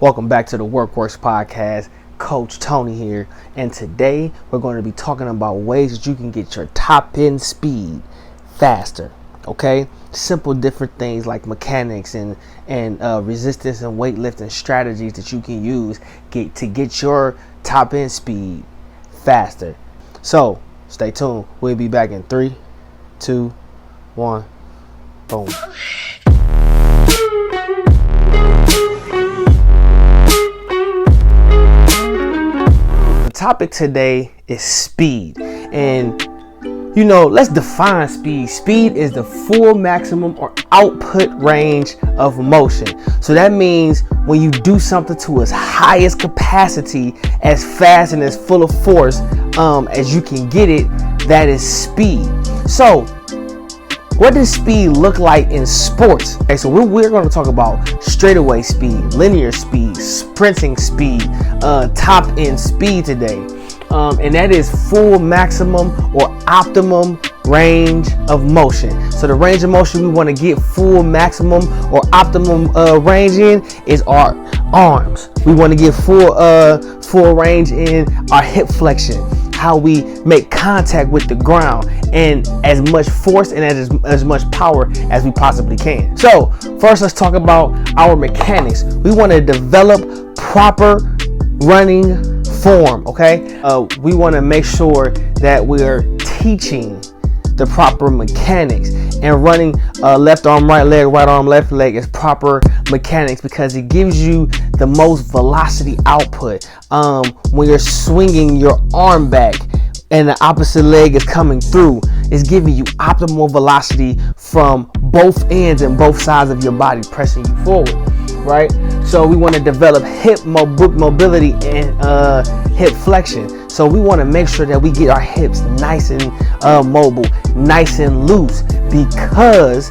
Welcome back to the Workworks Podcast. Coach Tony here, and today we're going to be talking about ways that you can get your top end speed faster. Okay, simple different things like mechanics and resistance and weightlifting strategies that you can use to get your top end speed faster. So stay tuned. We'll be back in 3, 2, 1. Boom. Topic today is speed, and let's define speed. Speed is the full maximum or output range of motion. So that means when you do something to its highest capacity, as fast and as full of force as you can get it, that is speed. So what does speed look like in sports? Okay, so we're going to talk about straightaway speed, linear speed, sprinting speed, top end speed today. And that is full maximum or optimum range of motion. So the range of motion we want to get full maximum or optimum range in is our arms. We want to get full range in our hip flexion, how we make contact with the ground, and as much force and as much power as we possibly can. So first, let's talk about our mechanics. We want to develop proper running form. Okay, we want to make sure that we're teaching the proper mechanics, and running left arm, right leg, right arm, left leg is proper mechanics because it gives you the most velocity output. When you're swinging your arm back and the opposite leg is coming through, it's giving you optimal velocity from both ends and both sides of your body, pressing you forward, right? So we want to develop hip mobility and hip flexion. So we want to make sure that we get our hips nice and mobile, nice and loose, because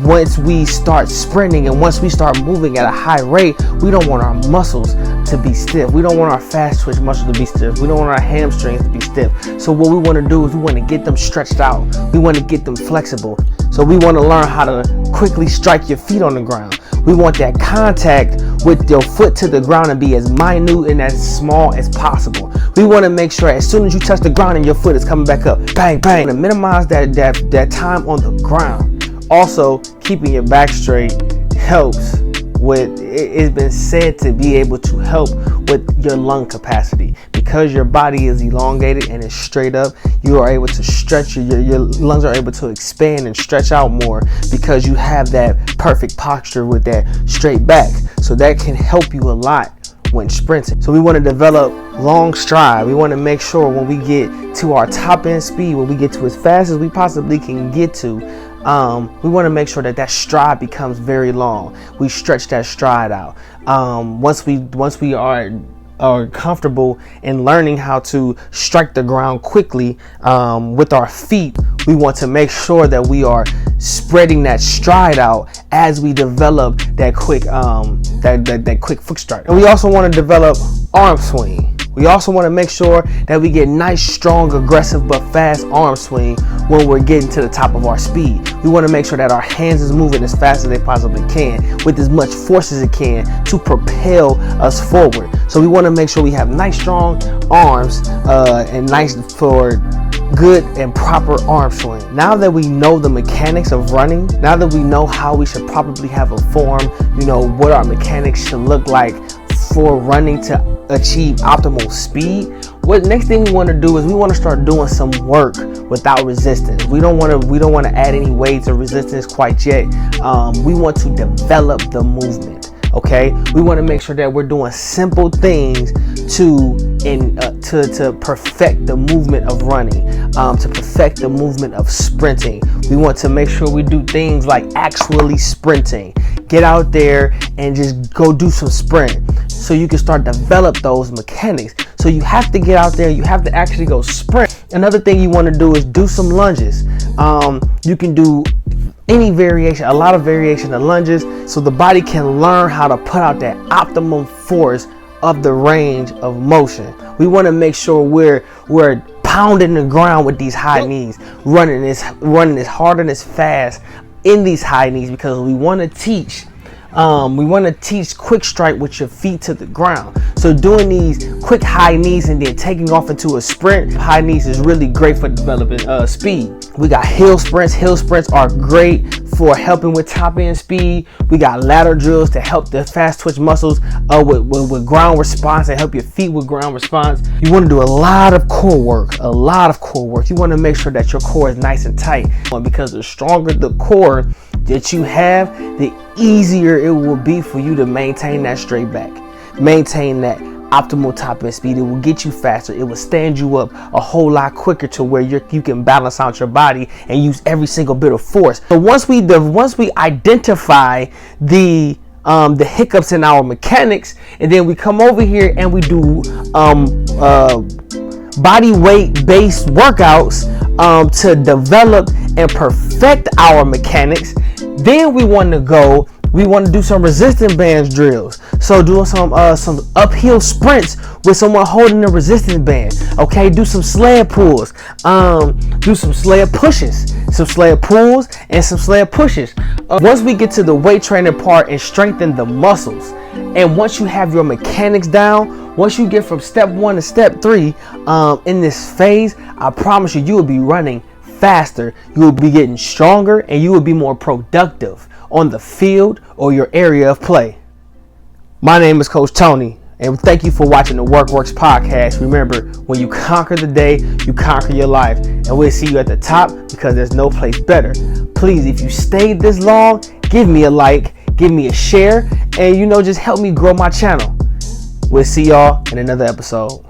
once we start sprinting and once we start moving at a high rate, we don't want our muscles to be stiff. We don't want our fast twitch muscles to be stiff. We don't want our hamstrings to be stiff. So what we want to do is we want to get them stretched out. We want to get them flexible. So we want to learn how to quickly strike your feet on the ground. We want that contact with your foot to the ground to be as minute and as small as possible. We want to make sure as soon as you touch the ground and your foot is coming back up, bang, bang, to minimize that time on the ground. Also, keeping your back straight helps with, it's been said to be able to help with your lung capacity. Because your body is elongated and is straight up, you are able to stretch, your lungs are able to expand and stretch out more because you have that perfect posture with that straight back. So that can help you a lot when sprinting. So we want to develop long stride. We want to make sure when we get to our top end speed, when we get to as fast as we possibly can get to, we want to make sure that stride becomes very long. We stretch that stride out. Once we are comfortable in learning how to strike the ground quickly with our feet, we want to make sure that we are spreading that stride out as we develop that quick that quick foot strike. And we also want to develop arm swing. We also want to make sure that we get nice, strong, aggressive, but fast arm swing when we're getting to the top of our speed. We want to make sure that our hands is moving as fast as they possibly can with as much force as it can to propel us forward. So we want to make sure we have nice, strong arms and nice for good and proper arm swing. Now that we know the mechanics of running, now that we know how we should probably have a form, what our mechanics should look like for running to achieve optimal speed, what next thing we want to do is we want to start doing some work without resistance. We don't want to add any weights or resistance quite yet. We want to develop the movement. Okay, we want to make sure that we're doing simple things to perfect the movement of running, to perfect the movement of sprinting. We want to make sure we do things like actually sprinting. Get out there and just go do some sprint so you can start develop those mechanics. So you have to get out there, you have to actually go sprint. Another thing you want to do is do some lunges. You can do any variation, a lot of variation of lunges, so the body can learn how to put out that optimum force of the range of motion. We want to make sure we're pounding the ground with these high knees, running as hard and as fast in these high knees, because we want to teach We want to teach quick strike with your feet to the ground. So doing these quick high knees and then taking off into a sprint, high knees is really great for developing speed. We got hill sprints. Hill sprints are great for helping with top end speed. We got ladder drills to help the fast twitch muscles with ground response and help your feet with ground response. You want to do a lot of core work, You want to make sure that your core is nice and tight, because the stronger the core that you have, the easier it will be for you to maintain that straight back, maintain that optimal top end speed. It will get you faster. It will stand you up a whole lot quicker to where you can balance out your body and use every single bit of force. So once we identify the hiccups in our mechanics, and then we come over here and we do body weight based workouts to develop and perfect our mechanics, then we want to do some resistance bands drills. So doing some uphill sprints with someone holding the resistance band. Okay, do some sled pulls, do some sled pushes, some sled pulls and some sled pushes. Once we get to the weight training part and strengthen the muscles, and once you have your mechanics down, once you get from step 1 to step 3 in this phase, I promise you will be running faster, you will be getting stronger, and you will be more productive on the field or your area of play. My name is Coach Tony, and thank you for watching the WorkWorks podcast. Remember, when you conquer the day, you conquer your life, and we'll see you at the top, because there's no place better. Please, if you stayed this long, give me a like, give me a share, and just help me grow my channel. We'll see y'all in another episode.